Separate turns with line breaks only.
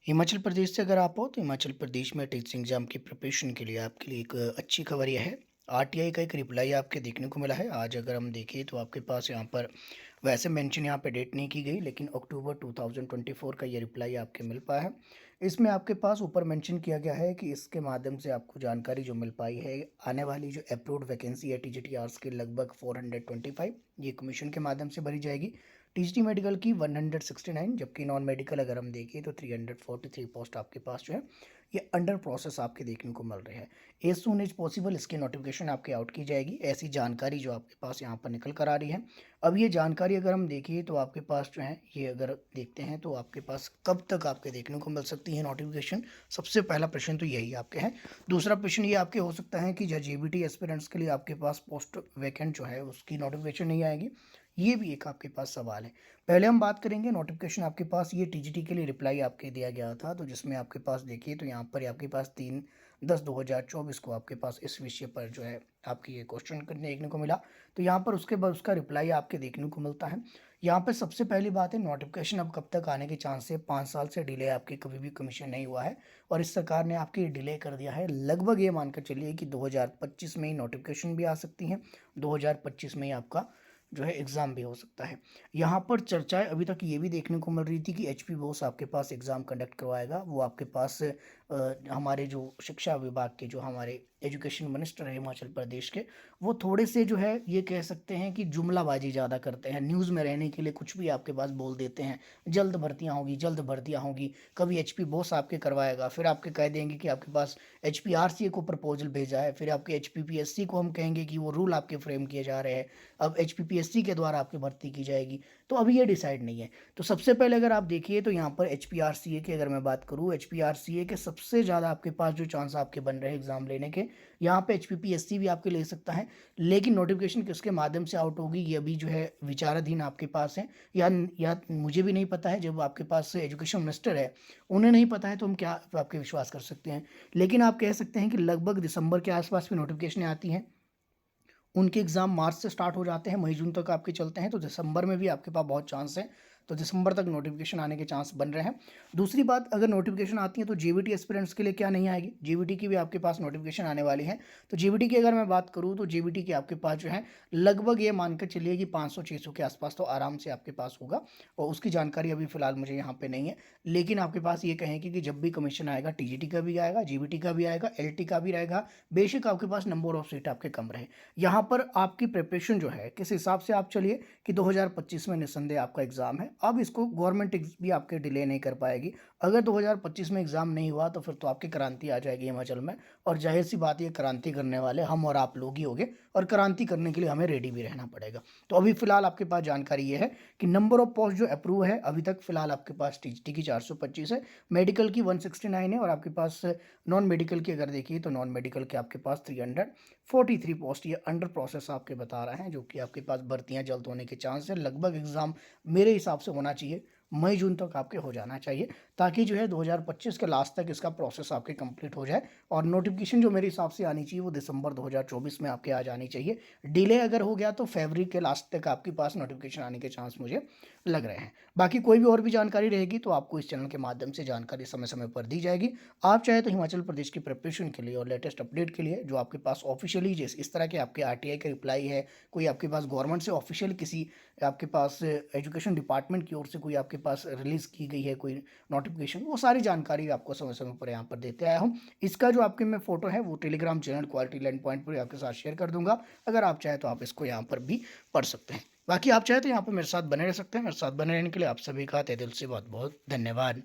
हिमाचल प्रदेश से अगर आप हो तो हिमाचल प्रदेश में टीचिंग एग्जाम की प्रिपरेशन के लिए आपके लिए एक अच्छी खबर यह है। आरटीआई का एक रिप्लाई आपके देखने को मिला है। आज अगर हम देखें तो आपके पास यहाँ पर वैसे मेंशन यहाँ पे डेट नहीं की गई, लेकिन अक्टूबर 2024 का ये रिप्लाई आपके मिल पाया है। इसमें आपके पास ऊपर मेंशन किया गया है कि इसके माध्यम से आपको जानकारी जो मिल पाई है, आने वाली जो अप्रूव्ड वैकेंसी है टीजीटी की लगभग 425 ये कमीशन के माध्यम से भरी जाएगी। टीजीटी मेडिकल की 169, जबकि नॉन मेडिकल अगर हम देखें तो 343 पोस्ट आपके पास जो है ये अंडर प्रोसेस आपके देखने को मिल रहे हैं। एज सून एज पॉसिबल इसकी नोटिफिकेशन आपके आउट की जाएगी, ऐसी जानकारी जो आपके पास यहाँ पर निकल कर आ रही है। अब ये जानकारी अगर हम देखें तो आपके पास जो है ये अगर देखते हैं तो आपके पास कब तक आपके देखने को मिल सकती है नोटिफिकेशन। सबसे पहला प्रश्न तो यही आपके है। दूसरा प्रश्न ये आपके हो सकता है कि जेबीटी एस्पिरेंट्स के लिए आपके पास पोस्ट वैकेंट जो है उसकी नोटिफिकेशन नहीं आएगी। ये भी एक आपके पास सवाल है। पहले हम बात करेंगे नोटिफिकेशन आपके पास ये टीजीटी के लिए रिप्लाई आपके दिया गया था, तो जिसमें आपके पास देखिए तो यहाँ पर आपके पास 3/10/2024 को आपके पास इस विषय पर जो है आपकी ये क्वेश्चन देखने को मिला। तो यहाँ पर उसके बाद उसका रिप्लाई आपके देखने को मिलता है। यहाँ पर सबसे पहली बात है नोटिफिकेशन अब कब तक आने के चांस है। 5 साल से डिले आपकी कभी भी कमीशन नहीं हुआ है और इस सरकार ने आपकी डिले कर दिया है। लगभग ये मानकर चलिए कि 2025 में ही नोटिफिकेशन भी आ सकती है, 2025 में ही आपका जो है एग्ज़ाम भी हो सकता है। यहाँ पर चर्चाएं अभी तक ये भी देखने को मिल रही थी कि एचपी बोस आपके पास एग्ज़ाम कंडक्ट करवाएगा। वो आपके पास हमारे जो शिक्षा विभाग के जो हमारे एजुकेशन मिनिस्टर है हिमाचल प्रदेश के, वो थोड़े से जो है ये कह सकते हैं कि जुमलाबाजी ज़्यादा करते हैं। न्यूज़ में रहने के लिए कुछ भी आपके पास बोल देते हैं, जल्द भर्तियाँ होगी, जल्द भर्तियाँ होगी। कभी एचपी बोस आपके करवाएगा, फिर आपके कह देंगे कि आपके पास एचपीआरसीए को प्रपोजल भेजा है, फिर आपके एचपीपीएससी को हम कहेंगे कि वो रूल आपके फ्रेम किए जा रहे हैं, अब एचपीपीएससी के द्वारा आपकी भर्ती की जाएगी। तो अभी ये डिसाइड नहीं है। तो सबसे पहले अगर आप देखिए तो यहाँ पर एचपीआरसीए की अगर मैं बात करूँ, एचपीआरसीए के सबसे ज़्यादा आपके पास जो चांस आपके बन रहे हैं एग्जाम लेने के, यहाँ पे एचपीपीएससी भी आपके ले सकता है। लेकिन नोटिफिकेशन किसके माध्यम से आउट होगी ये अभी जो है विचाराधीन आपके पास है, या मुझे भी नहीं पता है। जब आपके पास एजुकेशन मिनिस्टर है उन्हें नहीं पता है तो हम क्या आपके विश्वास कर सकते हैं। लेकिन आप कह सकते हैं कि लगभग दिसंबर के आसपास में नोटिफिकेशन आती हैं। उनके एग्ज़ाम मार्च से स्टार्ट हो जाते हैं, मई जून तक आपके चलते हैं, तो दिसंबर में भी आपके पास बहुत चांस है। तो दिसंबर तक नोटिफिकेशन आने के चांस बन रहे हैं। दूसरी बात, अगर नोटिफिकेशन आती है तो जेबीटी एस्पिरेंट्स के लिए क्या नहीं आएगी, जेबीटी की भी आपके पास नोटिफिकेशन आने वाली है। तो जेबीटी की अगर मैं बात करूँ तो जेबीटी के आपके पास जो है लगभग ये मानकर चलिए कि 500-600 के आसपास तो आराम से आपके पास होगा, और उसकी जानकारी अभी फ़िलहाल मुझे यहाँ पे नहीं है। लेकिन आपके पास ये कहें कि जब भी कमीशन आएगा टीजीटी का भी आएगा, जेबीटी का भी आएगा, एलटी का भी रहेगा, बेशक आपके पास नंबर ऑफ सीट आपके कम रहे। यहाँ पर आपकी प्रिपरेशन जो है किस हिसाब से आप चलिए कि 2025 में निस्संदेह आपका एग्ज़ाम है। अब इसको गवर्नमेंट भी आपके डिले नहीं कर पाएगी। अगर 2025 में एग्ज़ाम नहीं हुआ तो फिर तो आपकी क्रांति आ जाएगी हिमाचल में, और जाहिर सी बात, ये क्रांति करने वाले हम और आप लोग ही होंगे, और क्रांति करने के लिए हमें रेडी भी रहना पड़ेगा। तो अभी फ़िलहाल आपके पास जानकारी ये है कि नंबर ऑफ पोस्ट जो अप्रूव है अभी तक फ़िलहाल आपके पास टीजीटी की 425 है, मेडिकल की 169 है, और आपके पास नॉन मेडिकल की अगर देखिए तो नॉन मेडिकल के आपके पास 343 पोस्ट ये अंडर प्रोसेस आपके बता रहे हैं, जो कि आपके पास भर्तियां जल्द होने के चांस है। लगभग एग्ज़ाम मेरे हिसाब से होना चाहिए मई जून तक आपके हो जाना चाहिए, ताकि जो है 2025 के लास्ट तक इसका प्रोसेस आपके कंप्लीट हो जाए। और नोटिफिकेशन जो मेरे हिसाब से आनी चाहिए वो दिसंबर 2024 में आपके आ जानी चाहिए। डिले अगर हो गया तो फरवरी के लास्ट तक आपके पास नोटिफिकेशन आने के चांस मुझे लग रहे हैं। बाकी कोई भी और भी जानकारी रहेगी तो आपको इस चैनल के माध्यम से जानकारी समय समय पर दी जाएगी। आप चाहे तो हिमाचल प्रदेश की प्रिपरेशन के लिए और लेटेस्ट अपडेट के लिए जो आपके पास ऑफिशियली जैसे इस तरह के आपके आरटीआई का रिप्लाई है, कोई आपके पास गवर्नमेंट से ऑफिशियल किसी आपके पास एजुकेशन डिपार्टमेंट की ओर से कोई आपके पास रिलीज़ की गई है कोई नोटिफिकेशन, वो सारी जानकारी आपको समय समय पर यहाँ पर देते आया हूँ। इसका जो आपके मैं फ़ोटो है वो Telegram channel quality land point पर आपके साथ शेयर कर दूंगा। अगर आप चाहें तो आप इसको यहाँ पर भी पढ़ सकते हैं। बाकी आप चाहे तो यहाँ पर मेरे साथ बने रह सकते हैं। मेरे साथ बने रहने के लिए आप सभी का तहे दिल से बहुत बहुत धन्यवाद।